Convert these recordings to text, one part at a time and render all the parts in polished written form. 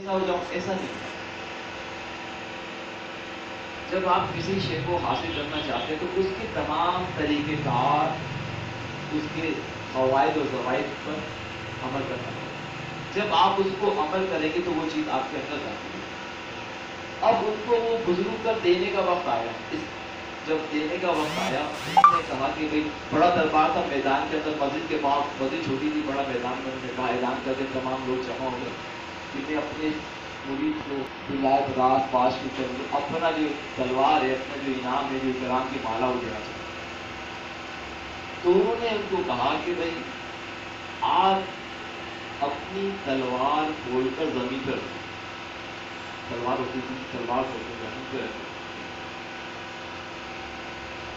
हो जाओ, ऐसा नहीं। जब आप किसी शे को हासिल करना चाहते हैं तो उसके तमाम तरीक़ेकार, उसके फ़वाइद और ज़वाइद पर अमल करना होगा। जब आप उसको अमल करेंगे तो वो चीज़ आपके अंदर जाती है। अब उनको वो बुजुर्ग का देने का वक्त आया। जब देने का वक्त आया, उन्होंने कहा कि भाई बड़ा दरबार था मैदान के अंदर, मस्जिद के पास, मस्जिद छोटी थी, बड़ा मैदान में उन्होंने कहा, ऐलान करके तमाम लोग जमा हो गए कि मैं अपने मुरीद को विलायत रास पाश की तरफ अपना जो तलवार है, अपना जो इनाम है, जो इकराम की माला वो देना चाहिए। तो उन्होंने उनको कहा कि भाई आप अपनी तलवार खोलकर जमीन पर रखो। तलवार होती थी, तलवार खोलकर जमीन पर रखो।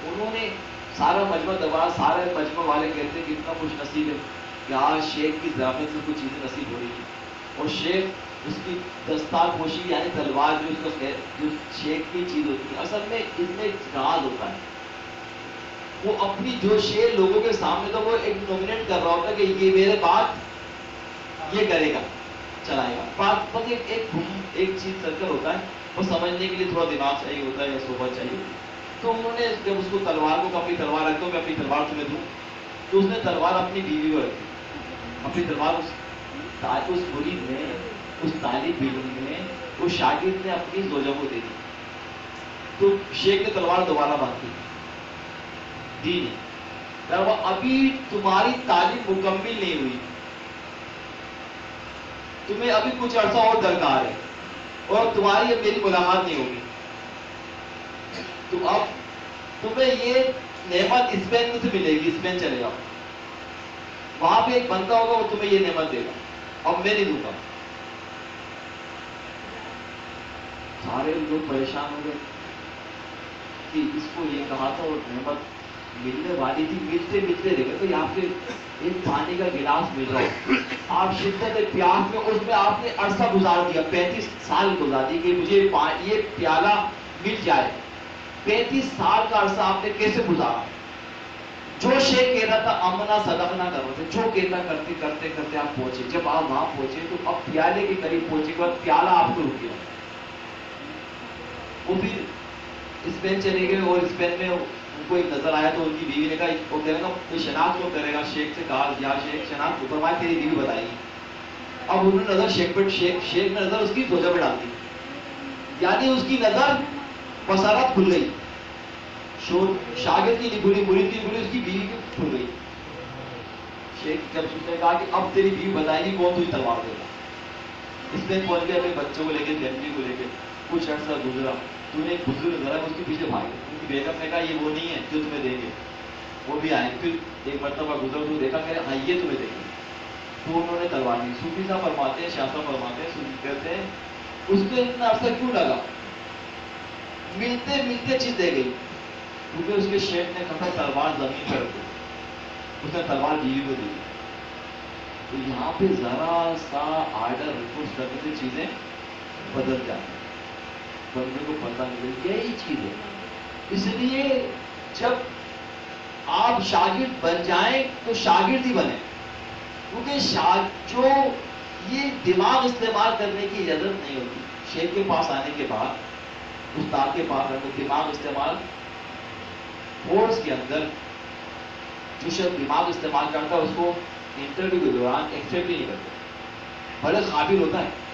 उन्होंने सारा मजमा दबा, सारे मजमा वाले कहते कि इतना खुश नसीब है कि आज शेख की ज़ियाफ़त से कुछ चीज़ें नसीब हो रही है। और शेख उसकी दस्तारपोशी यानी तलवार जो उसका जो शेख की चीज़ होती है, असल में इसमें एक राज होता है। वो अपनी जो शेर लोगों के सामने तो वो एक नॉमिनेट कर रहा होता है कि ये मेरे बात ये करेगा, चलाएगा। बात बस एक चीज़ सर्कल होता है, वो समझने के लिए थोड़ा दिमाग चाहिए होता है या सोबत चाहिए। तो उन्होंने जब उसको तलवार को, अपनी तलवार रख दो, मैं अपनी तलवार तुम्हें दूँ, तो उसने तलवार अपनी बीवी को रखी। अपनी तलवार उस मुरीद ने, उस तालिब इल्म ने, उस शागिर्द ने अपनी ज़ौजा को दे दी। तो शेख ने तलवार दोबारा बांधी दी नहीं। वो अभी तुम्हारी तालीम मुकम्मिल नहीं हुई, तुम्हें अभी कुछ अर्सा और दरकार है और तुम्हारी अब मेरी मुलाकात नहीं होगी। तो अब तुम्हें ये नेमत स्पेन में से मिलेगी, स्पेन चले जाओ, वहां पे एक बंदा होगा, वो तुम्हें ये नेमत देगा और मैं नहीं दूंगा। सारे लोग परेशान हो गए कि इसको ये कहा था और नेमत मिलने वाली थी, मिलते मिलते रह गए। तो यहाँ पे एक पानी का गिलास मिल रहा है, आप शिद्दत प्यास में उसमें आपने अरसा गुजार दिया, 35 साल गुजार दिए कि मुझे ये प्याला मिल जाए। 35 साल का अरसा आपने कैसे गुजारा? जो शेख कह रहा था अमना सदमना करो थे, जो कहता करते करते करते आप पहुंचे। जब आप वहां पहुंचे तो अब प्याले के करीब पहुंचे के बाद प्याला आपको रुक गया। वो फिर स्पेन चले गए और स्पेन में उनको एक नजर आया तो उनकी बीवी ने कहा, वो कह रहा कोई शनाख्त क्यों करेगा? शेख से कहा, यार शेख शनाख्त ऊपर माए तेरी बीवी बताएगी। अब उन्होंने नजर शेख पर, शेख ने नजर उसकी ज़ौजा पे डाल दी, यानी उसकी नजर बसारत खुल गई। शागिर्द की नहीं खुली, मुरीद की खुली, उसकी बीवी की खुल गई। शेख जब उसने कहा कि अब तेरी बीवी बताएगी कौन तुझे तलवार देगा। इसमें पहुंच गए अपने बच्चों को लेकर, फैमिली को लेकर। कुछ अर्सा गुजरा, तूने एक बुजुर्ग जरा उसके पीछे भागे, उनकी बेगम ने कहा ये वो नहीं है जो तुम्हें देंगे, वो भी आए। फिर एक मरतबा गुजर तो देखा, कह रहे हाँ ये तुम्हें देंगे। तो उन्होंने तलवार दी। सूफी साहब फरमाते हैं, शाह साहब फरमाते हैं, कहते हैं उसको इतना अर्सा क्यों लगा? मिलते मिलते चीज दे गई, क्योंकि उसके शेख ने कहा तलवार जमीन पर रखो, उसने तलवार बीवी को दी। तो यहाँ पे जरा सा आर्डर रिपोर्ट करने से चीजें बदल जाती हैं, बंदे को पता नहीं। यही चीज है, इसलिए जब आप शागिर्द बन जाएं तो शागिर्द ही बने, क्योंकि जो ये दिमाग इस्तेमाल करने की इजाजत नहीं होती। शेख के पास आने के बाद, उस्ताद के पास आने, दिमाग इस्तेमाल कोर्स के अंदर जो शख्स दिमाग इस्तेमाल करता है उसको इंटरव्यू के दौरान एक्सेप्ट ही नहीं करते, भले काबिल होता है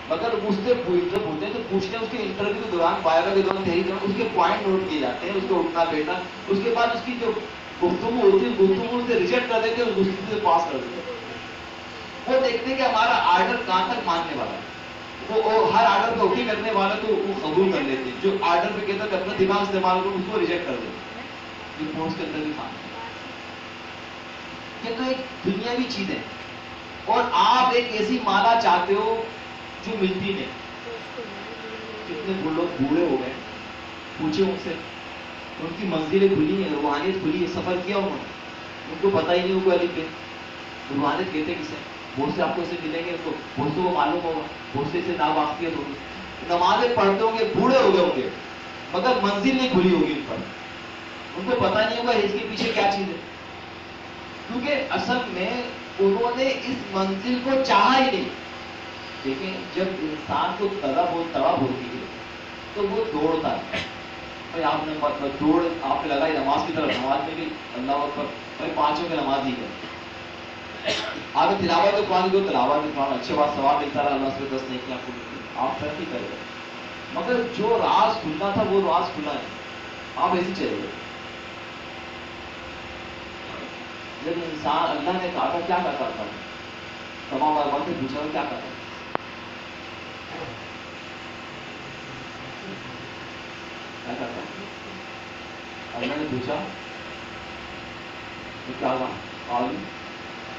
मगर उससे पूछते हैं तो पूछते हैं उसके इंटरव्यू के दौरान, बायोगा के दौरान, तहरीर के दौरान उसके पॉइंट नोट किए जाते हैं, उसको उठना बैठना, उसके बाद उसकी जो गुफ्तगू होती है गुफ्तगू से रिजेक्ट कर देते हैं, उस गुफ्तगू से पास कर देते हैं। वो देखते हैं कि हमारा आर्डर कहाँ तक मानने वाला है। वो हर आर्डर को ओके करने वाला तो वो कबूल कर लेते हैं, जो आर्डर पे कहता है अपना दिमाग इस्तेमाल करो उसको रिजेक्ट कर देते हैं। ये कोर्स के अंदर भी काम ये तो एक दुनियावी चीज है। और आप एक ऐसी माला चाहते हो जो मिलती नहीं। कितने लोग बूढ़े हो गए, पूछे उनसे, उनकी मंजिलें खुली हैं, रूहानियत खुली है, सफर किया उन्होंने, उनको पता ही नहीं उनको अली पे रूहानियत कहते किसे। बहुत से आपको इसे मिलेंगे तो बहुत से वो मालूम होगा, बहुत से इसे नावाकियत होगी, नमाजें पढ़ते होंगे, बूढ़े हो गए होंगे, मगर मंजिल नहीं खुली होगी उन पर, उनको पता नहीं होगा इसके पीछे क्या चीज है। क्योंकि असल में उन्होंने इस मंजिल को चाहा ही नहीं, دیکھیں جب انسان کو طلب و طلب ہوتی ہے تو وہ دوڑتا ہے. بھائی آپ نے مطلب دوڑ آپ نے لگائی نماز کی طرف, نماز میں بھی اللہ اکبر بھائی پانچوں کی نماز ہی ہے. آپ نے تلاوت قرآن کو تلاوت قرآن اچھے بات ثواب ملتا رہا, اللہ سے 10 نیکیاں آپ کو ملتی, آپ ترقی کرے گا. مگر جو راز کھلنا تھا وہ راز کھلا ہے, آپ ایسے چلے گئے. جب انسان اللہ نے کہا تھا کیا کرتا تھا, تمام بار سے پوچھا کیا کرتا, کیا کرتا, اللہ نے پوچھا تو کیا کہا,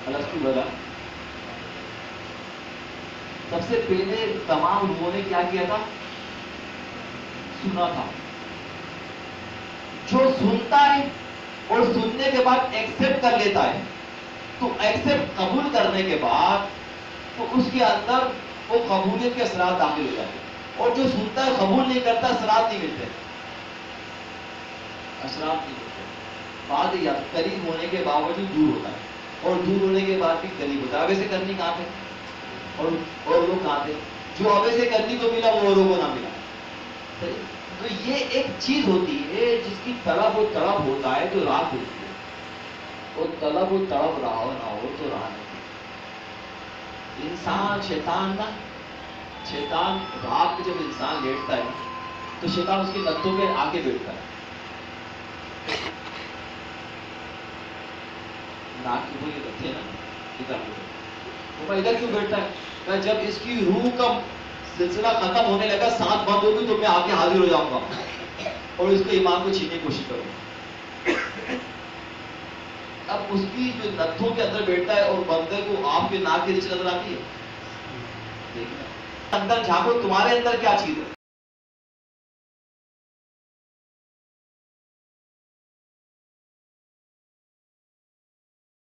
الستو بلا. سب سے پہلے تمام لوگوں نے کیا کیا تھا, سنا تھا. جو سنتا ہے اور سننے کے بعد ایکسپٹ کر لیتا ہے, تو ایکسپٹ قبول کرنے کے بعد تو اس کے اندر وہ قبولیت کے اثرات داخل ہو جاتے ہیں. اور جو سنتا ہے قبول نہیں کرتا, اثرات نہیں ملتے, اثرات نہیں ملتے. بعد یا قریب ہونے کے باوجود دور ہوتا ہے, اور دور ہونے کے بعد بھی قریب ہوتا ہے. اب ایسے کرنی کہاں تھے اور لوگ کہاں تھے, جو اب ایسے کرنی کو ملا وہ اوروں کو نہ ملا. تو یہ ایک چیز ہوتی ہے جس کی طلب و طلب ہوتا ہے تو رات ہوتی ہے, اور طلب و طلب رہا ہو نہ ہو تو راہ نہیں. انسان شیطان رات میں جب انسان لیٹتا ہے تو شیطان اس کی لتوں پہ آ کے بیٹھتا ہے. ناک کی یہ لتے ہیں نا, ادھر کیوں بیٹھتا ہے, جب اس کی روح کا سلسلہ ختم ہونے لگا, سانس بند ہوگی تو میں آگے حاضر ہو جاؤں گا اور اس کے ایمان کو چھیننے کی کوشش کروں گا. اب اس کی جو نتھوں کے اندر بیٹھتا ہے اور بندے کو آپ کے ناک کے نیچے نظر آتی ہے. دیکھنا اندر جھانکو, تمہارے اندر کیا چیز ہے.